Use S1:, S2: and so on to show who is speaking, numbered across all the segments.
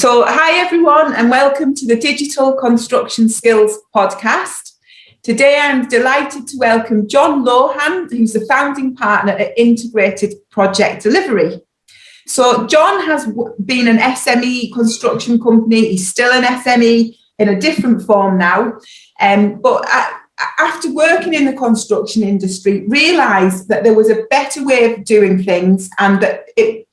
S1: So, hi everyone, and welcome to the Digital Construction Skills podcast. Today, I'm delighted to welcome John Lohan, who's the founding partner at Integrated Project Delivery. So, John has been an SME construction company. He's still an SME in a different form now, but after working in the construction industry, realised that there was a better way of doing things, and that it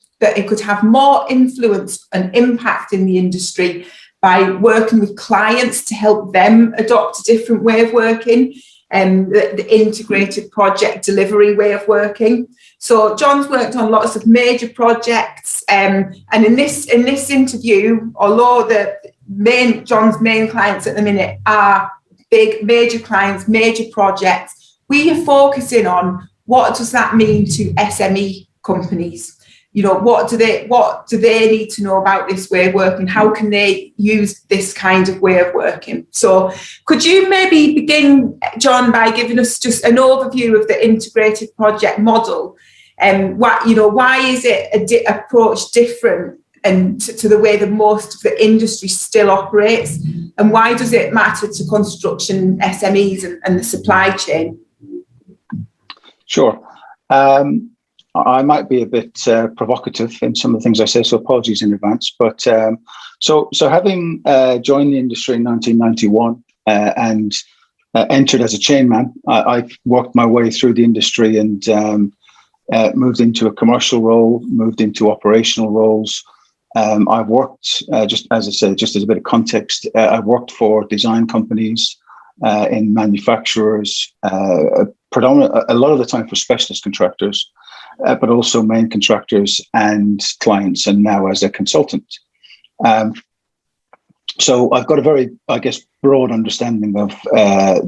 S1: could have more influence and impact in the industry by working with clients to help them adopt a different way of working, and the integrated project delivery way of working. So John's worked on lots of major projects, and in this interview, although John's main clients at the minute are big major clients, major projects, we are focusing on what does that mean to SME companies. You know, what do they need to know about this way of working? How can they use this kind of way of working? So could you maybe begin, John, by giving us just an overview of the integrated project model, and why is it approach different and to the way that most of the industry still operates, and why does it matter to construction SMEs and the supply chain?
S2: Sure. I might be a bit provocative in some of the things I say, so apologies in advance. But so having joined the industry in 1991 and entered as a chainman, I worked my way through the industry and moved into a commercial role, moved into operational roles. I've worked, just as I say, just as a bit of context, I've worked for design companies, in manufacturers, a lot of the time for specialist contractors, but also main contractors and clients, and now as a consultant. So I've got a very, I guess, broad understanding of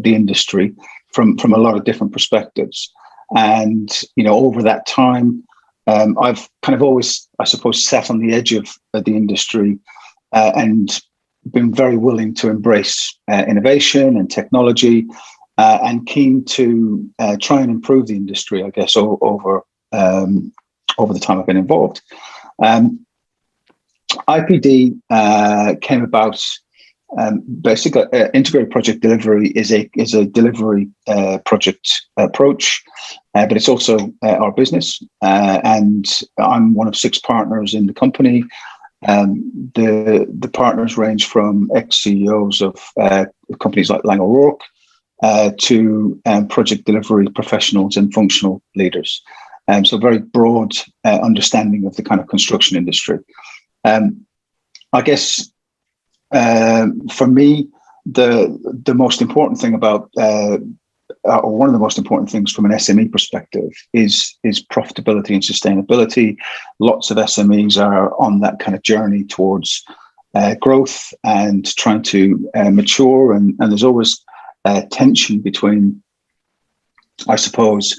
S2: the industry from a lot of different perspectives. And, over that time, I've kind of always, I suppose, sat on the edge of the industry and been very willing to embrace innovation and technology, and keen to try and improve the industry, I guess, over the time I've been involved. IPD came about. Basically, integrated project delivery is a delivery project approach, but it's also our business. And I'm one of 6 partners in the company. The partners range from ex-CEOs of companies like Lang O'Rourke to project delivery professionals and functional leaders. So very broad understanding of the kind of construction industry. I guess for me, the most important thing about, or one of the most important things from an SME perspective is profitability and sustainability. Lots of SMEs are on that kind of journey towards growth and trying to mature, and there's always tension between, I suppose,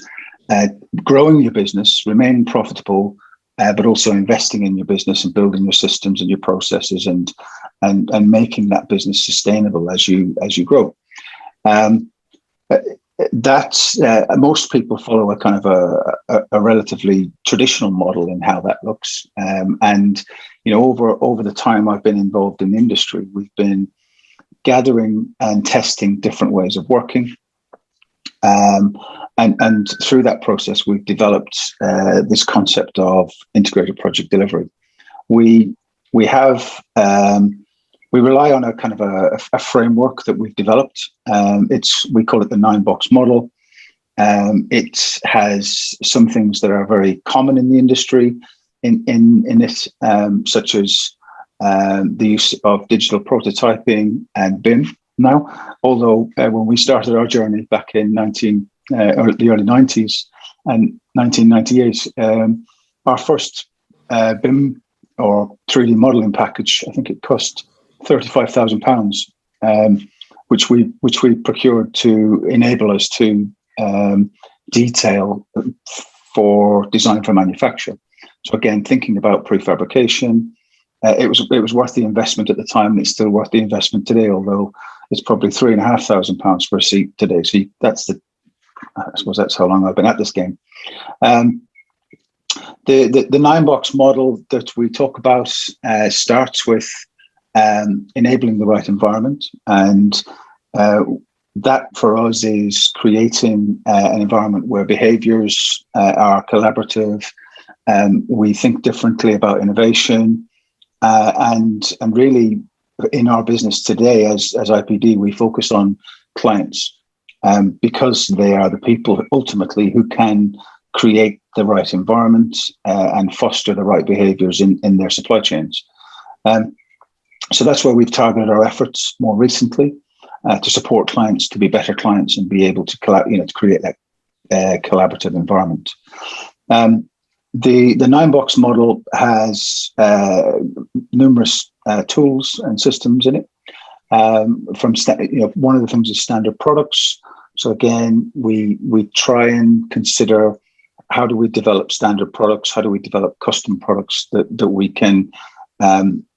S2: growing your business, remaining profitable, but also investing in your business and building your systems and your processes and making that business sustainable as you grow. That's most people follow a kind of a relatively traditional model in how that looks. And over the time I've been involved in the industry, we've been gathering and testing different ways of working. And through that process, we've developed this concept of integrated project delivery. We rely on a kind of a framework that we've developed. We call it the 9-box model. It has some things that are very common in the industry in it, such as the use of digital prototyping and BIM. Now, although when we started our journey back in the early 90s and 1998, our first BIM or 3D modeling package, I think it cost £35,000, which we procured to enable us to detail for design for manufacture. So again, thinking about prefabrication, it was worth the investment at the time, and it's still worth the investment today, although it's probably £3,500 for a seat today. So I suppose that's how long I've been at this game. The 9-box model that we talk about starts with enabling the right environment, and that for us is creating an environment where behaviours are collaborative. We think differently about innovation, and really in our business today as IPD, we focus on clients because they are the people ultimately who can create the right environment and foster the right behaviours in their supply chains. So that's where we've targeted our efforts more recently, to support clients to be better clients and be able to to create that collaborative environment. The 9-box model has numerous tools and systems in it. One of the things is standard products. So again, we try and consider, how do we develop standard products? How do we develop custom products that we can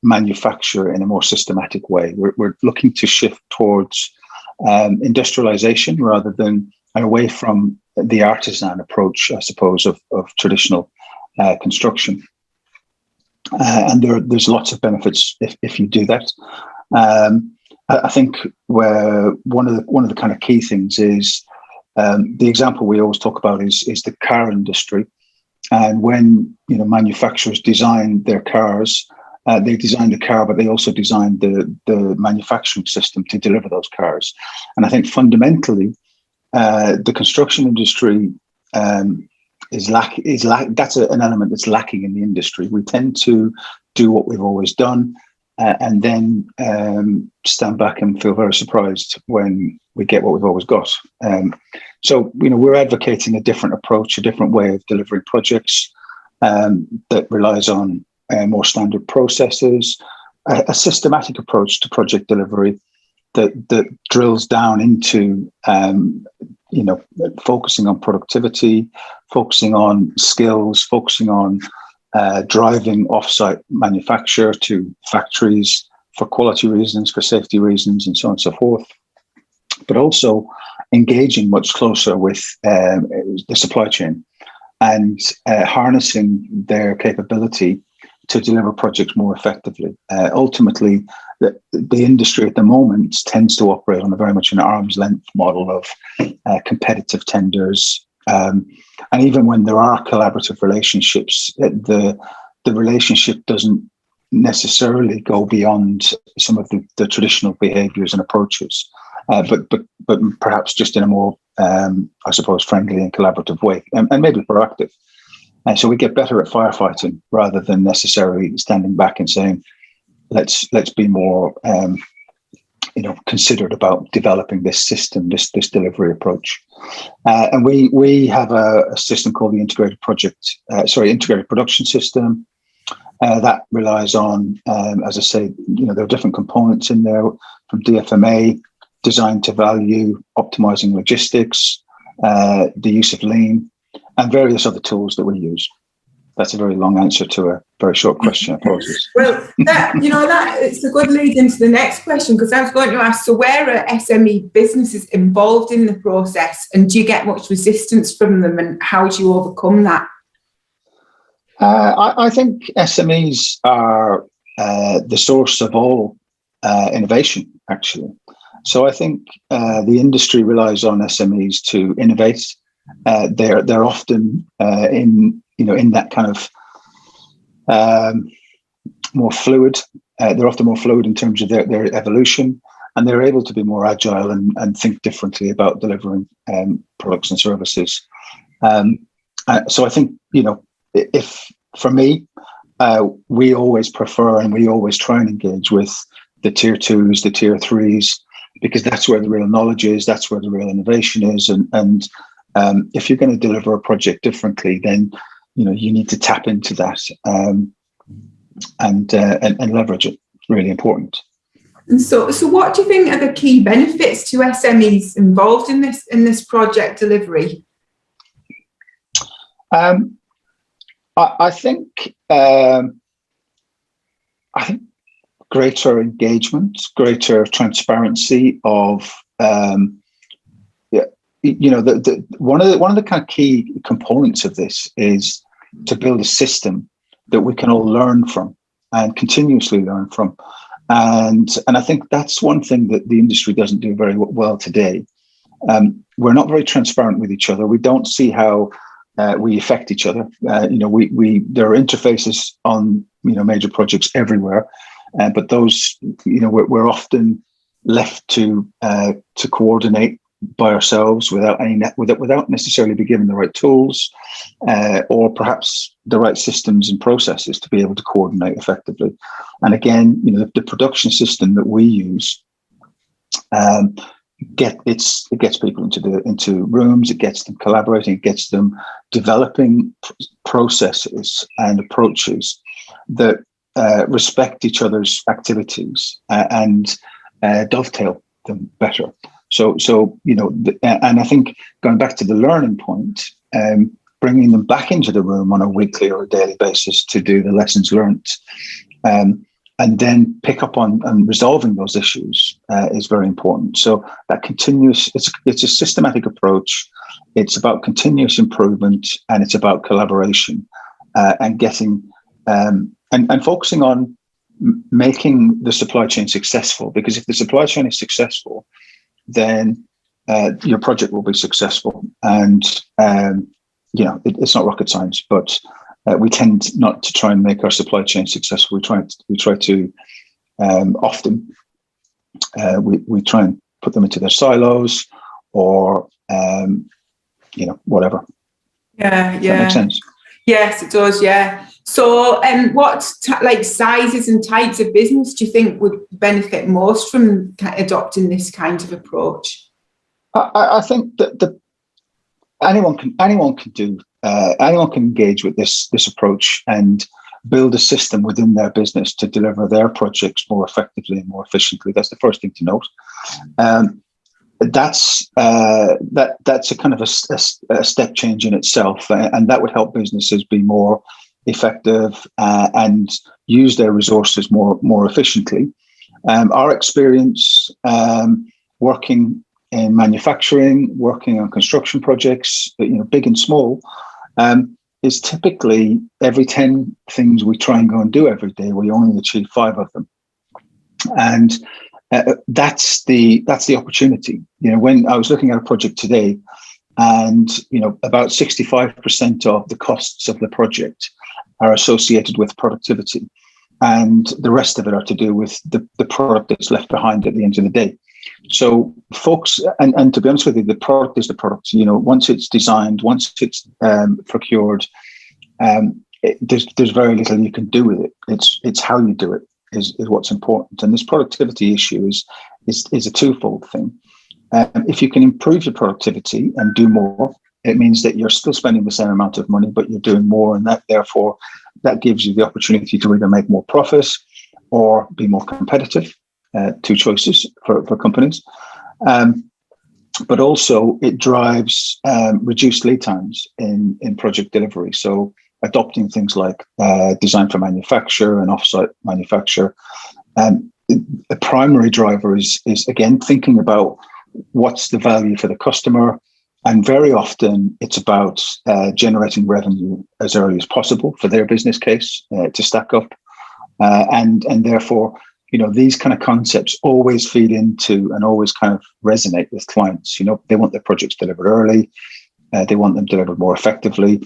S2: manufacture in a more systematic way? We're looking to shift towards industrialization rather than, and away from the artisan approach, I suppose, of traditional construction. And there's lots of benefits if you do that. I think where one of the kind of key things is, the example we always talk about is the car industry. And when manufacturers design their cars, they design the car, but they also design the manufacturing system to deliver those cars. And I think fundamentally, the construction industry that's an element that's lacking in the industry. We tend to do what we've always done, and then stand back and feel very surprised when we get what we've always got. So we're advocating a different approach, a different way of delivering projects that relies on more standard processes, a systematic approach to project delivery that drills down into focusing on productivity, focusing on skills, focusing on driving off-site manufacture to factories for quality reasons, for safety reasons, and so on and so forth. But also engaging much closer with the supply chain and harnessing their capability to deliver projects more effectively. Ultimately, the industry at the moment tends to operate on a very much an arm's length model of competitive tenders. And even when there are collaborative relationships, the relationship doesn't necessarily go beyond some of the traditional behaviours and approaches, but perhaps just in a more, I suppose, friendly and collaborative way, and maybe proactive. And so we get better at firefighting rather than necessarily standing back and saying, let's be more considered about developing this system, this delivery approach. And we have a system called the integrated production system that relies on, as I say, there are different components in there, from DFMA, design to value, optimizing logistics, the use of lean, and various other tools that we use. That's a very long answer to a very short question. Apologies.
S1: Well, that it's a good lead into the next question, because I was going to ask, so where are SME businesses involved in the process, and do you get much resistance from them, and how do you overcome that?
S2: I think SMEs are the source of all innovation, actually. So I think the industry relies on SMEs to innovate. They're often in that kind of more fluid. They're often more fluid in terms of their evolution, and they're able to be more agile and think differently about delivering products and services. So I think, if for me, we always prefer and we always try and engage with the tier 2s, the tier 3s, because that's where the real knowledge is, that's where the real innovation is. And if you're going to deliver a project differently, then you need to tap into that and leverage it. It's really important.
S1: And so what do you think are the key benefits to SMEs involved in this project delivery?
S2: I think greater engagement, greater transparency of one of the kind of key components of this is to build a system that we can all learn from and continuously learn from. And I think that's one thing that the industry doesn't do very well today. We're not very transparent with each other. We don't see how we affect each other. There are interfaces on major projects everywhere, but those we're often left to coordinate by ourselves without necessarily be given the right tools or perhaps the right systems and processes to be able to coordinate effectively. And again, the production system that we use it gets people into rooms, it gets them collaborating, it gets them developing processes and approaches that respect each other's activities and dovetail them better. So and I think going back to the learning point, bringing them back into the room on a weekly or a daily basis to do the lessons learned, and then pick up on resolving those issues is very important. So that it's a systematic approach. It's about continuous improvement, and it's about collaboration and getting and focusing on making the supply chain successful. Because if the supply chain is successful, then your project will be successful. And it's not rocket science, but we tend not to try and make our supply chain successful. We try to often we try and put them into their silos or whatever.
S1: Yeah.
S2: Does that make sense?
S1: Yes, it does. Yeah. So, what sizes and types of business do you think would benefit most from adopting this kind of approach?
S2: I think that anyone can engage with this approach and build a system within their business to deliver their projects more effectively and more efficiently. That's the first thing to note. That's a kind of a step change in itself, and that would help businesses be more effective and use their resources more efficiently. Our experience working in manufacturing, working on construction projects, big and small, is typically every 10 things we try and go and do every day, we only achieve 5 of them. And that's the opportunity. When I was looking at a project today, and about 65% of the costs of the project are associated with productivity, and the rest of it are to do with the product that's left behind at the end of the day. So folks, and to be honest with you, the product is the product. Once it's designed, once it's procured, there's very little you can do with it. It's how you do it is what's important. And this productivity issue is a twofold thing. If you can improve your productivity and do more, it means that you're still spending the same amount of money, but you're doing more, and that gives you the opportunity to either make more profit or be more competitive. 2 choices for companies, but also it drives reduced lead times in project delivery. So adopting things like design for manufacture and offsite manufacture. The primary driver is again thinking about what's the value for the customer, and very often it's about generating revenue as early as possible for their business case to stack up, and therefore. These kind of concepts always feed into and always kind of resonate with clients. They want their projects delivered early. They want them delivered more effectively.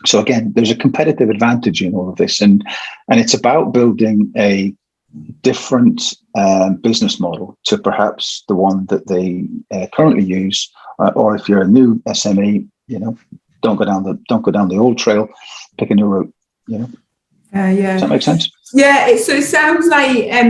S2: So again, there's a competitive advantage in all of this. And it's about building a different business model to perhaps the one that they currently use. Or if you're a new SME, don't go down the old trail, pick a new route, Yeah. Does that make sense?
S1: Yeah, so it sounds like a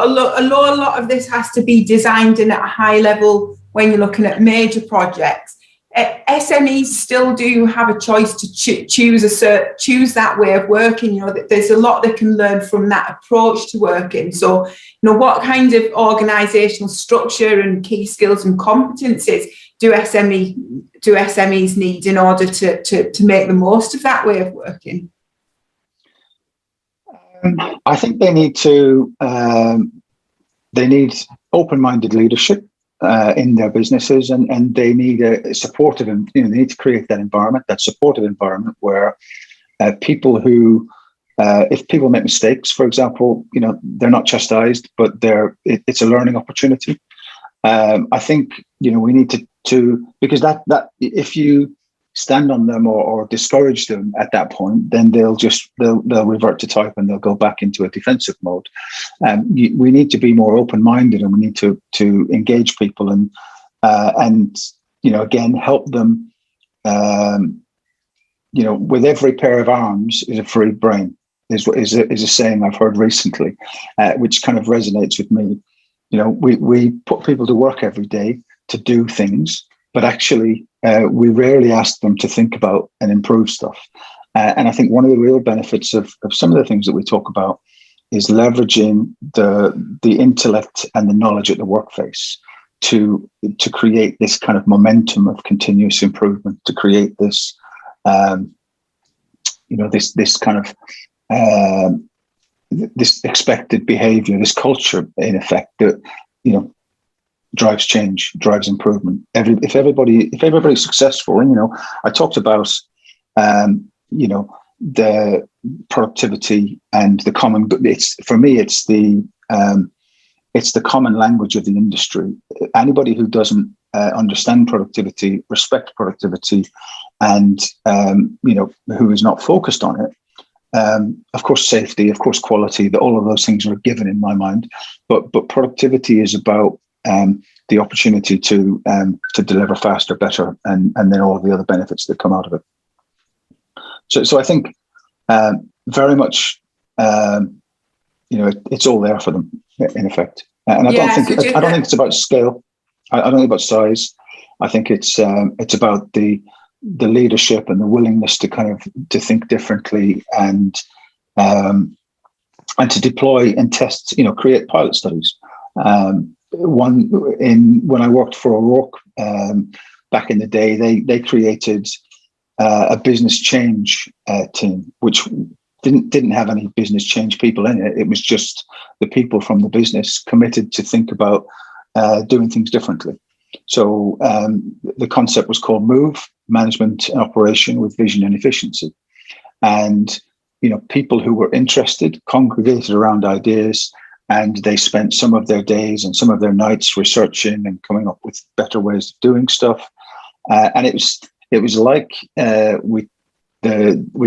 S1: lot of this has to be designed in at a high level when you're looking at major projects. SMEs still do have a choice to choose that way of working. There's a lot they can learn from that approach to working. So, what kind of organisational structure and key skills and competencies do SMEs need in order to make the most of that way of working?
S2: I think they need open-minded leadership in their businesses, and they need a supportive, they need to create that supportive environment where people who if people make mistakes, for example, they're not chastised, but it's a learning opportunity. I think we need to because that if you stand on them or discourage them at that point, then they'll revert to type and they'll go back into a defensive mode. We need to be more open-minded, and we need to engage people and again help them. With every pair of arms is a free brain, is a saying I've heard recently, which kind of resonates with me. We put people to work every day to do things, but actually we rarely ask them to think about and improve stuff. And I think one of the real benefits of some of the things that we talk about is leveraging the intellect and the knowledge at the workplace to create this kind of momentum of continuous improvement, to create this this kind of this expected behavior, this culture, in effect, that drives change, drives improvement. If everybody's successful, I talked about the productivity and the common. For me, it's the common language of the industry. Anybody who doesn't understand productivity, respect productivity, and who is not focused on it. Of course, safety, of course, quality. All of those things are a given in my mind. But productivity is about the opportunity to deliver faster, better, and then all of the other benefits that come out of it. So I think very much it's all there for them in effect. And I don't think it's about scale. I don't think about size. I think it's about the leadership and the willingness to to think differently and to deploy and test, create pilot studies. When I worked for O'Rourke back in the day, they created a business change team, which didn't have any business change people in it. It was just the people from the business committed to think about doing things differently. So the concept was called MOVE, Management and Operation with Vision and Efficiency. And, people who were interested congregated around ideas, and they spent some of their days and some of their nights researching and coming up with better ways of doing stuff. And it was like we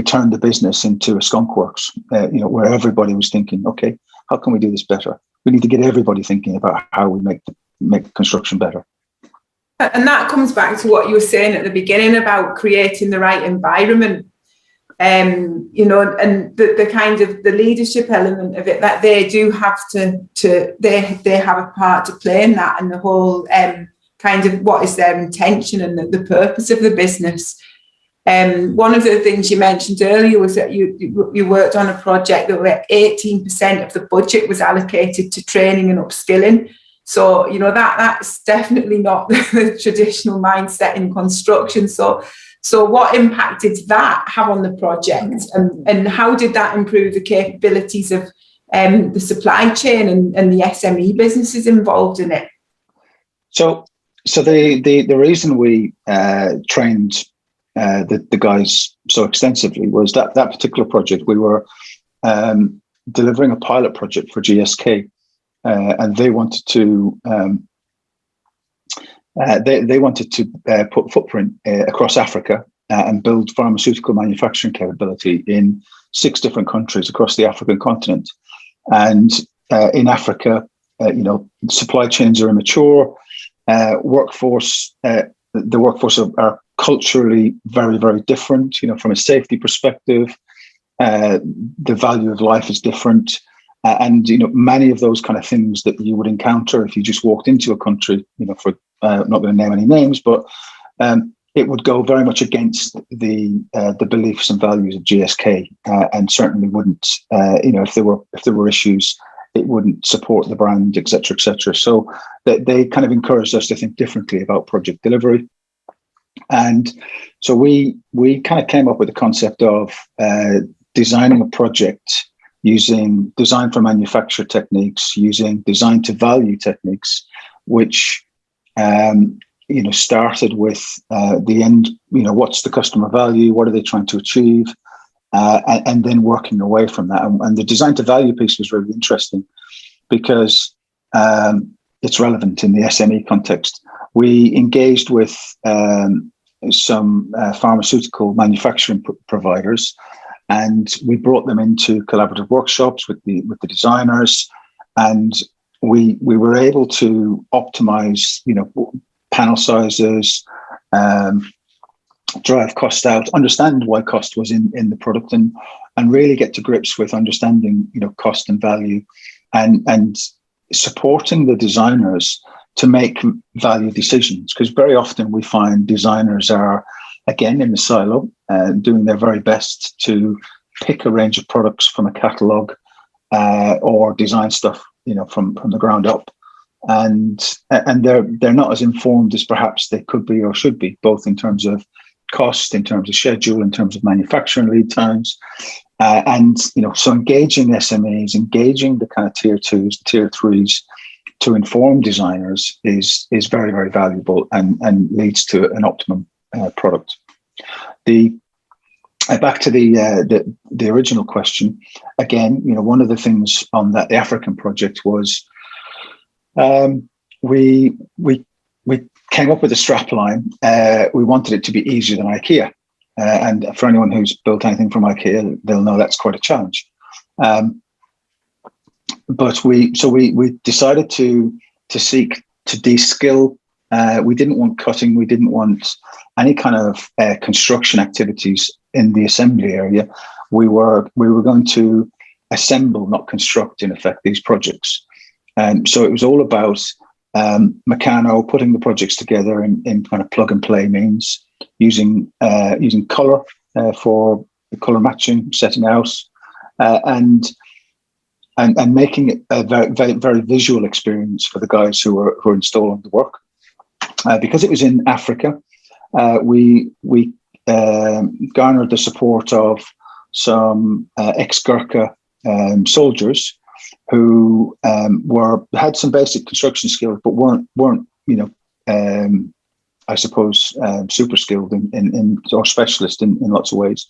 S2: turned the business into a skunk works, where everybody was thinking, okay, how can we do this better? We need to get everybody thinking about how we make construction better.
S1: And that comes back to what you were saying at the beginning about creating the right environment, and the kind of the leadership element of it, that they do have they have a part to play in that, and the whole kind of what is their intention and the purpose of the business. One of the things you mentioned earlier was that you worked on a project that where 18% of the budget was allocated to training and upskilling. So, that's definitely not the traditional mindset in construction. So what impact did that have on the project, and how did that improve the capabilities of the supply chain and the SME businesses involved in it?
S2: So the reason we trained the guys so extensively was that particular project, we were delivering a pilot project for GSK. And they wanted to put footprint across Africa and build pharmaceutical manufacturing capability in 6 different countries across the African continent. And in Africa, supply chains are immature. The workforce are culturally very, very different. From a safety perspective, the value of life is different. And many of those kind of things that you would encounter if you just walked into a country, for I'm not going to name any names, but it would go very much against the beliefs and values of GSK, and certainly wouldn't. If there were issues, it wouldn't support the brand, et cetera, et cetera. So they kind of encouraged us to think differently about project delivery. And so we kind of came up with the concept of designing a project using design for manufacture techniques, using design to value techniques, which started with the end. What's the customer value? What are they trying to achieve? and then working away from that. And the design to value piece was really interesting because it's relevant in the SME context. We engaged with some pharmaceutical manufacturing providers, and we brought them into collaborative workshops with the designers, and we were able to optimize, panel sizes, drive cost out, understand why cost was in the product, and really get to grips with understanding, cost and value, and supporting the designers to make value decisions. Because very often we find designers are, again, in the silo, doing their very best to pick a range of products from a catalogue or design stuff, from the ground up. And they're not as informed as perhaps they could be or should be, both in terms of cost, in terms of schedule, in terms of manufacturing lead times. So engaging SMEs, engaging the kind of tier 2s, tier 3s to inform designers is very, very valuable and leads to an optimum product. Back to the original question, again, one of the things on the African project was we came up with a strap line. We wanted it to be easier than IKEA. And for anyone who's built anything from IKEA, they'll know that's quite a challenge. But we decided to seek to de-skill. We didn't want cutting. We didn't want any kind of construction activities in the assembly area. We were going to assemble, not construct, in effect, these projects. So it was all about Meccano, putting the projects together in kind of plug and play means, using color for the color matching, setting out, and making it a very, very, very visual experience for the guys who were installing the work. Because it was in Africa, we garnered the support of some ex-Gurkha soldiers who had some basic construction skills, but weren't I suppose super skilled in or specialist in lots of ways,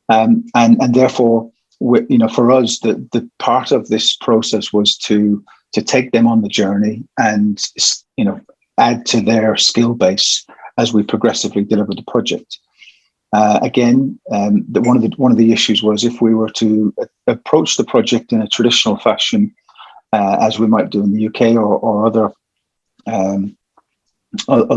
S2: and therefore, for us, the part of this process was to take them on the journey and add to their skill base as we progressively deliver the project. Again, one of the issues was if we were to approach the project in a traditional fashion, as we might do in the UK or other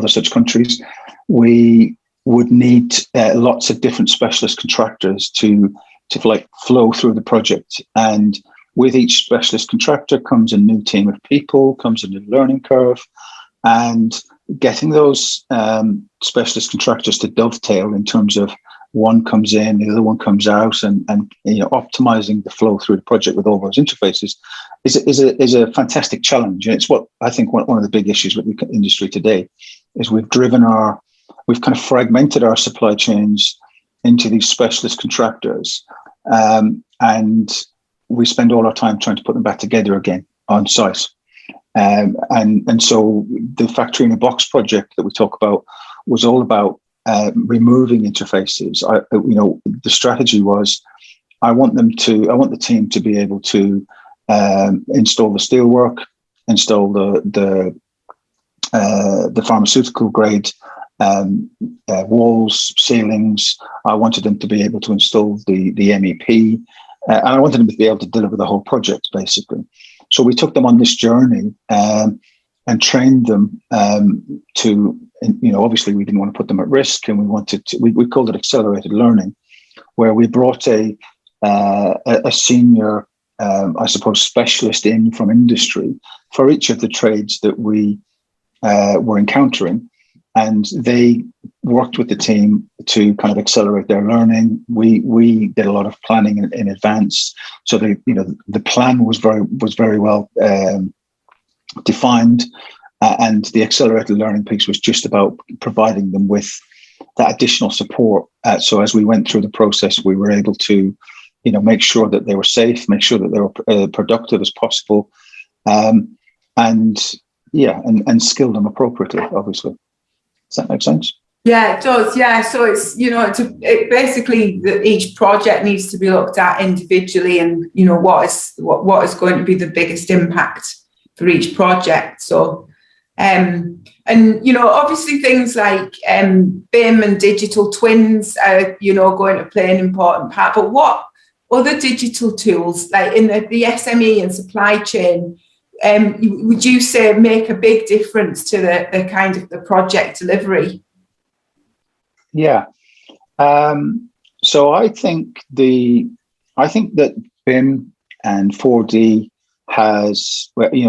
S2: such countries, we would need lots of different specialist contractors to flow through the project. And with each specialist contractor comes a new team of people, comes a new learning curve, and getting those specialist contractors to dovetail in terms of one comes in, the other one comes out, and optimizing the flow through the project with all those interfaces is a fantastic challenge. And it's what I think one of the big issues with the industry today is we've kind of fragmented our supply chains into these specialist contractors, and we spend all our time trying to put them back together again on site. And so the Factory in a Box project that we talk about was all about removing interfaces. The strategy was I want the team to be able to install the steelwork, install the pharmaceutical grade walls, ceilings. I wanted them to be able to install the MEP, and I wanted them to be able to deliver the whole project, basically. So we took them on this journey and trained them to, obviously we didn't want to put them at risk, and we called it accelerated learning, where we brought a senior, I suppose, specialist in from industry for each of the trades that we were encountering. And they worked with the team to kind of accelerate their learning. We did a lot of planning in advance, so the plan was very well defined, and the accelerated learning piece was just about providing them with that additional support. So as we went through the process, we were able to, make sure that they were safe, make sure that they were productive as possible, and skill them appropriately, obviously. Does that make sense?
S1: Yeah, it does. Yeah, so it's it basically each project needs to be looked at individually, and what is going to be the biggest impact for each project. So, and obviously things like BIM and digital twins are going to play an important part. But what other digital tools, like in the SME and supply chain, would you say make a big difference to the kind of the project delivery?
S2: Yeah. So I think that BIM and 4D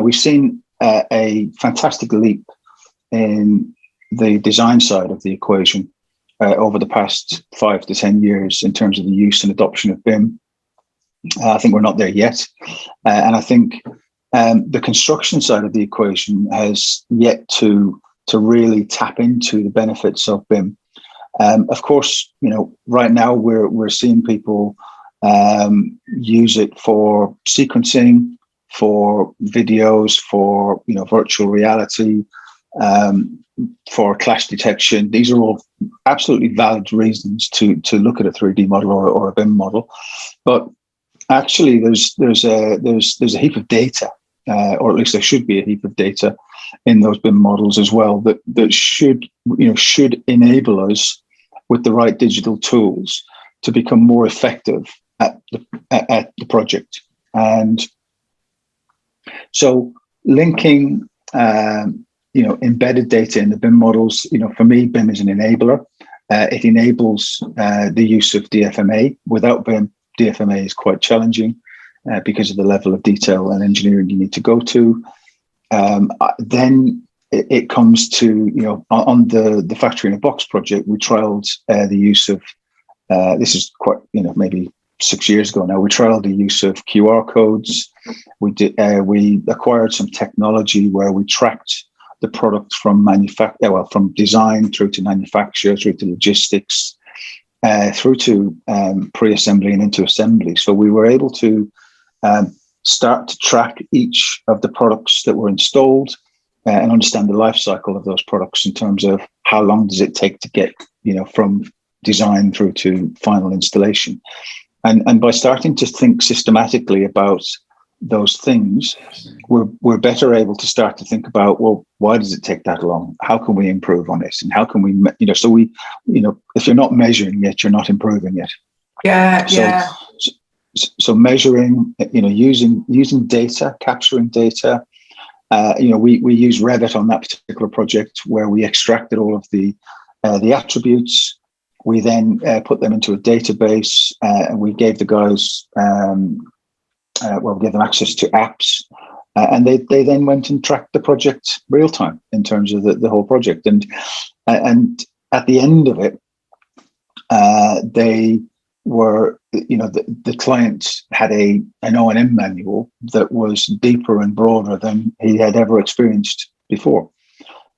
S2: we've seen a fantastic leap in the design side of the equation over the past 5 to 10 years in terms of the use and adoption of BIM. I think we're not there yet, and I think the construction side of the equation has yet to really tap into the benefits of BIM. Of course, right now we're seeing people use it for sequencing, for videos, for virtual reality, for clash detection. These are all absolutely valid reasons to look at a 3D model or a BIM model. But actually, there's a heap of data, or at least there should be a heap of data in those BIM models as well that should enable us, with the right digital tools, to become more effective at the project. And so linking embedded data in the BIM models, for me, BIM is an enabler. It enables the use of DFMA. Without BIM, DFMA is quite challenging because of the level of detail and engineering you need to go to. Then it comes to, on the Factory in a Box project, we trialed the use of, this is quite, maybe 6 years ago now, we trialed the use of QR codes. We acquired some technology where we tracked the product from from design through to manufacture, through to logistics, through to pre-assembly and into assembly. So we were able to start to track each of the products that were installed, and understand the life cycle of those products in terms of how long does it take to get, from design through to final installation. And by starting to think systematically about those things, we're better able to start to think about, well, why does it take that long? How can we improve on it? And how can we, if you're not measuring yet, you're not improving it.
S1: Yeah.
S2: So measuring, using data, capturing data. We use Revit on that particular project, where we extracted all of the attributes. We then put them into a database, and we gave the guys, we gave them access to apps, and they then went and tracked the project real time in terms of the whole project. And at the end of it, they were, the client had an O&M manual that was deeper and broader than he had ever experienced before.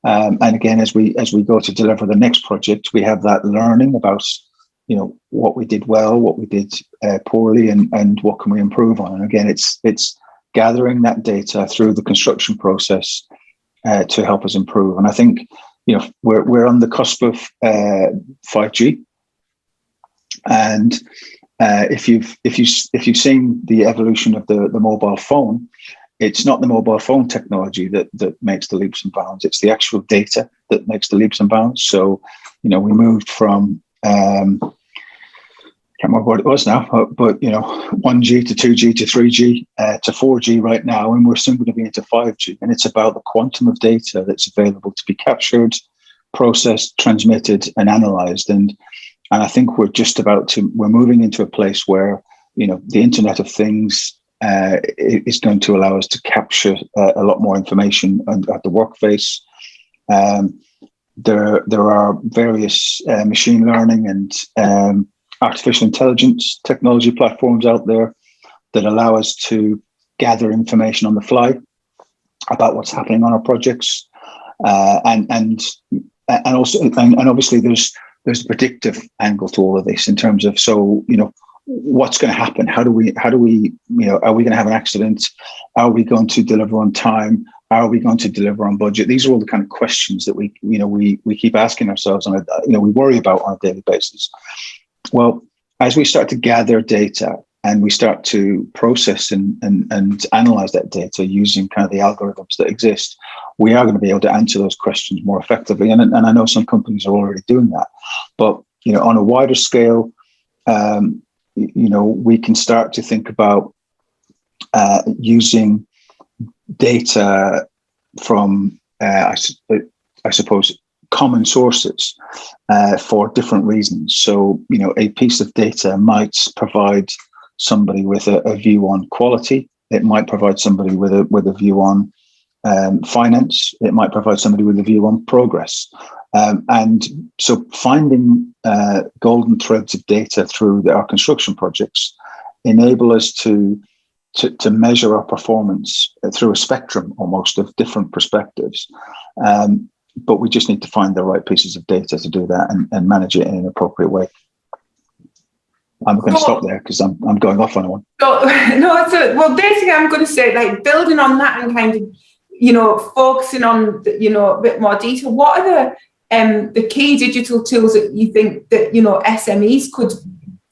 S2: And again, as we go to deliver the next project, we have that learning about, what we did well, what we did poorly, and what can we improve on. And again, it's gathering that data through the construction process to help us improve. And I think, we're on the cusp of 5G. And if you've seen the evolution of the mobile phone, it's not the mobile phone technology that makes the leaps and bounds. It's the actual data that makes the leaps and bounds. So, we moved from, can't remember what it was now, but 1G to 2G to 3G to 4G right now, and we're soon going to be into 5G. And it's about the quantum of data that's available to be captured, processed, transmitted, and analysed. And I think we're moving into a place where, the Internet of Things is going to allow us to capture a lot more information at the workplace. There are various machine learning and artificial intelligence technology platforms out there that allow us to gather information on the fly about what's happening on our projects, and obviously there's a predictive angle to all of this in terms of, what's going to happen? How do we, are we going to have an accident? Are we going to deliver on time? Are we going to deliver on budget? These are all the kind of questions that we keep asking ourselves, and we worry about on a daily basis. Well, as we start to gather data and we start to process and analyze that data using kind of the algorithms that exist, we are going to be able to answer those questions more effectively. And I know some companies are already doing that, but on a wider scale, we can start to think about using data from, I suppose, common sources for different reasons. So, a piece of data might provide somebody with a view on quality. It might provide somebody with a view on finance. It might provide somebody with a view on progress. And so finding golden threads of data through our construction projects enable us to measure our performance through a spectrum almost of different perspectives. But we just need to find the right pieces of data to do that and manage it in an appropriate way. I'm going to stop there because I'm going off on one.
S1: Well, basically, I'm going to say, like, building on that and kind of, focusing on, a bit more detail. What are the key digital tools that you think that, SMEs could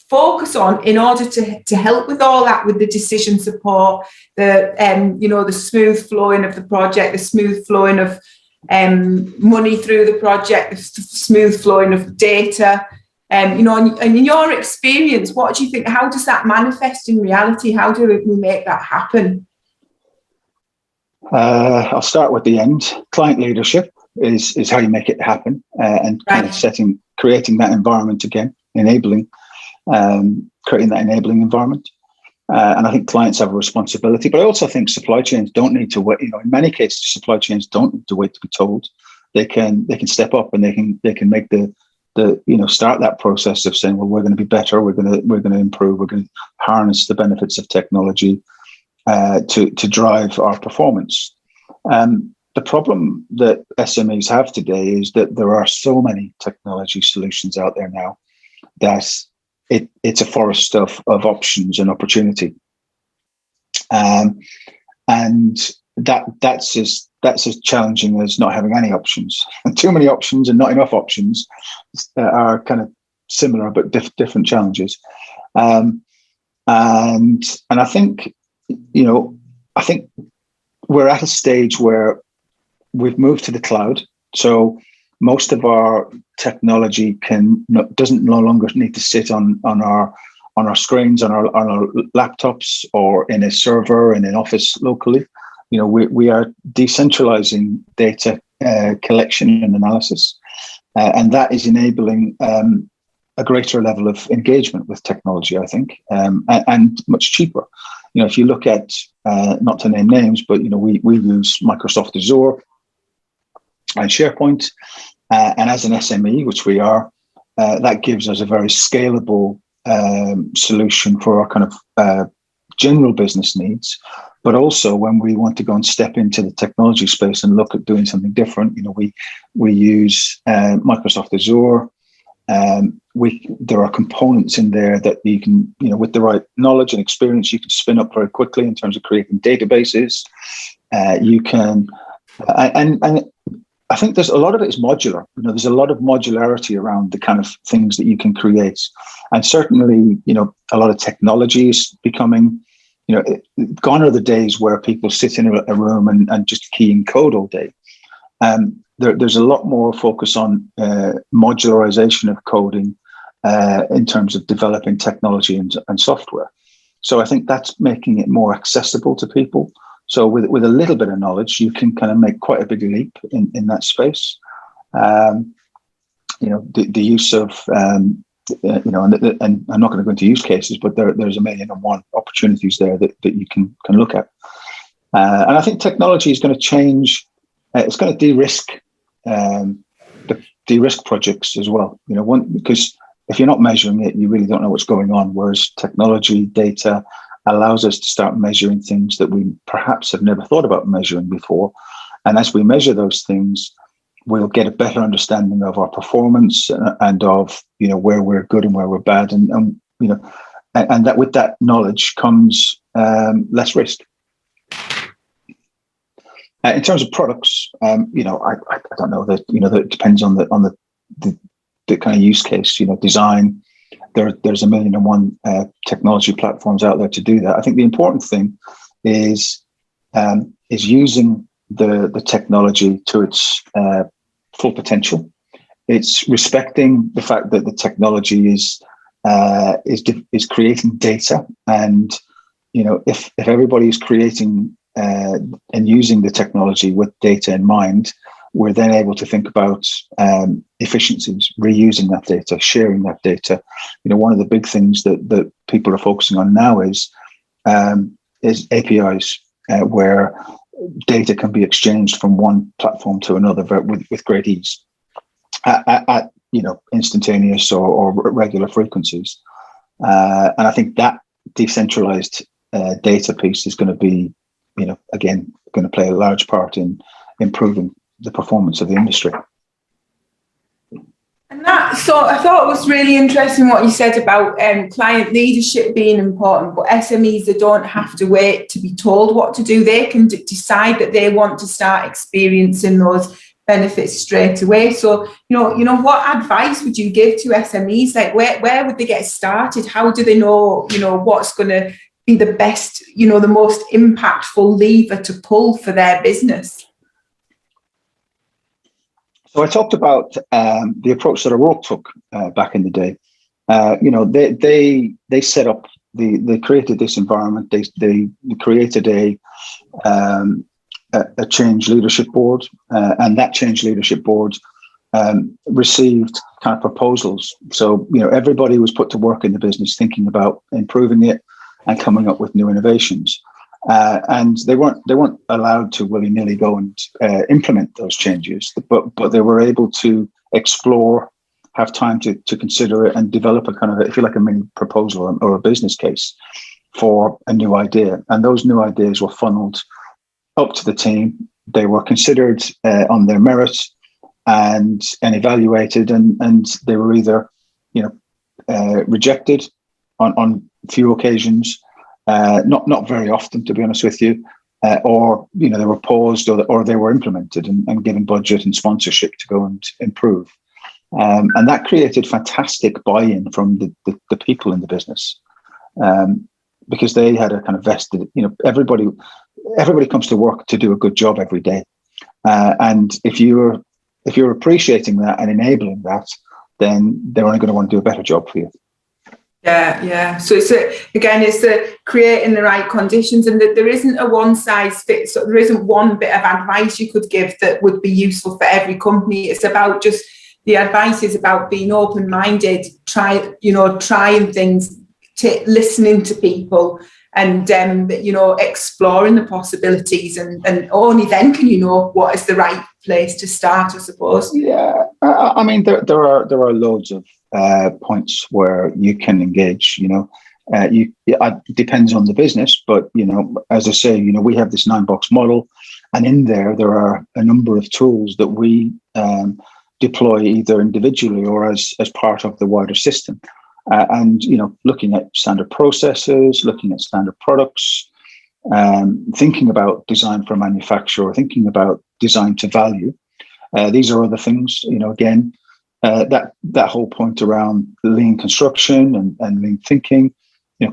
S1: focus on in order to help with all that, with the decision support, the smooth flowing of the project, the smooth flowing of money through the project, the smooth flowing of data? And in your experience, what do you think? How does that manifest in reality? How do we make that happen?
S2: I'll start with the end. Client leadership is how you make it happen, and kind of creating that environment again, creating that enabling environment. And I think clients have a responsibility, but I also think supply chains don't need to wait. In many cases, supply chains don't need to wait to be told. They can step up and they can make start that process of saying, well, we're going to be better. We're going to improve. We're going to harness the benefits of technology to drive our performance. The problem that SMEs have today is that there are so many technology solutions out there now that it's a forest of options and opportunity, and that's as challenging as not having any options. And too many options and not enough options are kind of similar but different challenges. And I think I think we're at a stage where we've moved to the cloud, so most of our technology doesn't no longer need to sit on our screens, on our laptops, or in a server in an office locally. We are decentralizing data collection and analysis, and that is enabling a greater level of engagement with technology, I think, and much cheaper. If you look at, not to name names, but we use Microsoft Azure and SharePoint, and as an SME, which we are, that gives us a very scalable solution for our kind of general business needs. But also, when we want to go and step into the technology space and look at doing something different, we use Microsoft Azure. There are components in there that you can, with the right knowledge and experience, you can spin up very quickly in terms of creating databases. You can, and I think there's a lot of it is modular. There's a lot of modularity around the kind of things that you can create, and certainly, a lot of technology is becoming, gone are the days where people sit in a room and just key in code all day. There's a lot more focus on modularization of coding in terms of developing technology and software. So I think that's making it more accessible to people. So with a little bit of knowledge, you can kind of make quite a big leap in that space. The use of, and I'm not going to go into use cases, but there's 1,000,001 opportunities there that you can look at. And I think technology is going to change. It's going to de-risk projects as well. Because if you're not measuring it, you really don't know what's going on. Whereas technology, data allows us to start measuring things that we perhaps have never thought about measuring before. And as we measure those things, we'll get a better understanding of our performance and of where we're good and where we're bad, and that with that knowledge comes less risk. In terms of products, I don't know that, that it depends on the kind of use case, design. There's a million and one technology platforms out there to do that. I think the important thing is using the technology to its full potential. It's respecting the fact that the technology is creating data, and if everybody is creating and using the technology with data in mind, we're then able to think about efficiencies, reusing that data, sharing that data. One of the big things that people are focusing on now is APIs, where data can be exchanged from one platform to another with great ease at instantaneous or regular frequencies. And I think that decentralized data piece is going to be, again, going to play a large part in improving the performance of the industry.
S1: And so I thought it was really interesting what you said about client leadership being important, but SMEs, they don't have to wait to be told what to do. They can decide that they want to start experiencing those benefits straight away. So, what advice would you give to SMEs? Like, where would they get started? How do they know, what's going to be the best, the most impactful lever to pull for their business?
S2: So I talked about the approach that O'Rourke took back in the day. They set up they created this environment. They created a change leadership board, and that change leadership board received kind of proposals. So everybody was put to work in the business thinking about improving it and coming up with new innovations. And they weren't allowed to willy-nilly go and implement those changes, but they were able to explore, have time to consider it, and develop a kind of, if you like, a mini proposal or a business case for a new idea. And those new ideas were funneled up to the team. They were considered on their merits and evaluated, and they were either rejected on few occasions. Not very often, to be honest with you, or they were paused, or they were implemented and given budget and sponsorship to go and improve, and that created fantastic buy-in from the people in the business, because they had a kind of vested. Everybody comes to work to do a good job every day, and if you're appreciating that and enabling that, then they're only going to want to do a better job for you.
S1: Yeah. So it's creating the right conditions, and that there isn't a one size fits. So there isn't one bit of advice you could give that would be useful for every company. It's about just the advice is about being open-minded, trying things, listening to people, and exploring the possibilities, and only then can you know what is the right place to start, I suppose.
S2: Yeah, I mean there are loads of points where you can engage. It depends on the business, but as I say, we have this 9-box model, and in there are a number of tools that we deploy either individually or as part of the wider system. And looking at standard processes, looking at standard products, thinking about design for manufacturer, thinking about design to value. These are other things. Again, that whole point around lean construction and lean thinking.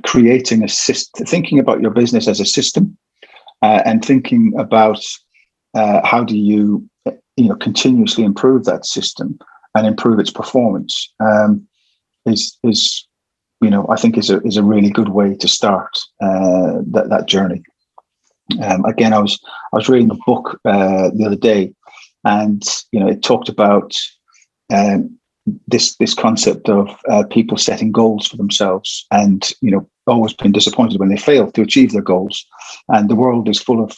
S2: Creating a system, thinking about your business as a system, and thinking about how do you continuously improve that system and improve its performance. Is I think is a really good way to start that journey. Again, I was reading a book the other day, and it talked about this concept of people setting goals for themselves, and always been disappointed when they fail to achieve their goals. And the world is full of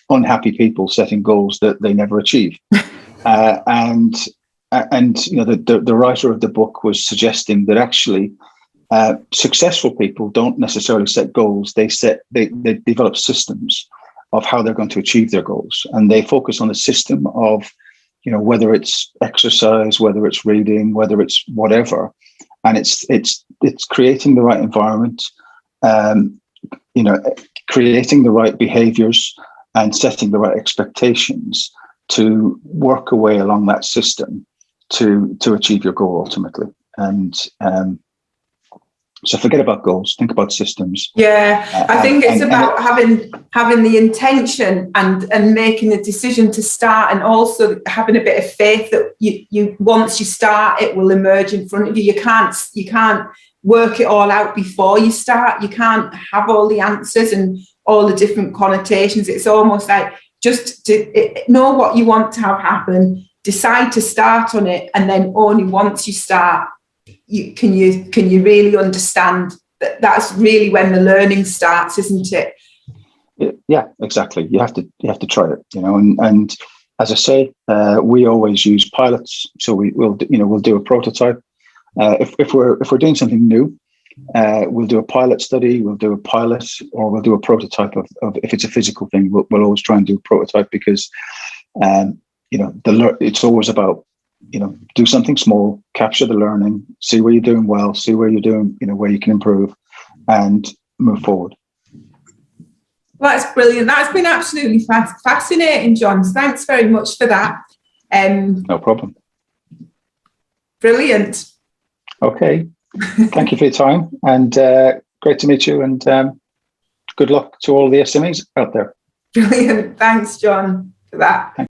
S2: unhappy people setting goals that they never achieve. And the writer of the book was suggesting that actually successful people don't necessarily set goals. They develop systems of how they're going to achieve their goals, and they focus on the system of whether it's exercise, whether it's reading, whether it's whatever, and it's creating the right environment, creating the right behaviours, and setting the right expectations to work away along that system to achieve your goal ultimately. And so forget about goals, think about systems.
S1: Yeah, I think it's about having the intention and making the decision to start, and also having a bit of faith that you once you start, it will emerge in front of you. You can't work it all out before you start. You can't have all the answers and all the different connotations. It's almost like just to know what you want to have happen, decide to start on it, and then only once you start, can you really understand that. That's really when the learning starts, isn't it?
S2: Yeah, exactly. You have to try it, and as I say, we always use pilots. So we'll do a prototype. If we're doing something new, we'll do a pilot study, we'll do a pilot, or we'll do a prototype of if it's a physical thing, we'll always try and do a prototype, because it's always about, do something small, capture the learning, see where you're doing well, see where you're doing, where you can improve, and move forward.
S1: Well, that's brilliant. That's been absolutely fascinating, John. Thanks very much for that.
S2: No problem.
S1: Brilliant.
S2: Okay. Thank you for your time, and great to meet you, and good luck to all the SMEs out there.
S1: Brilliant. Thanks, John, for that.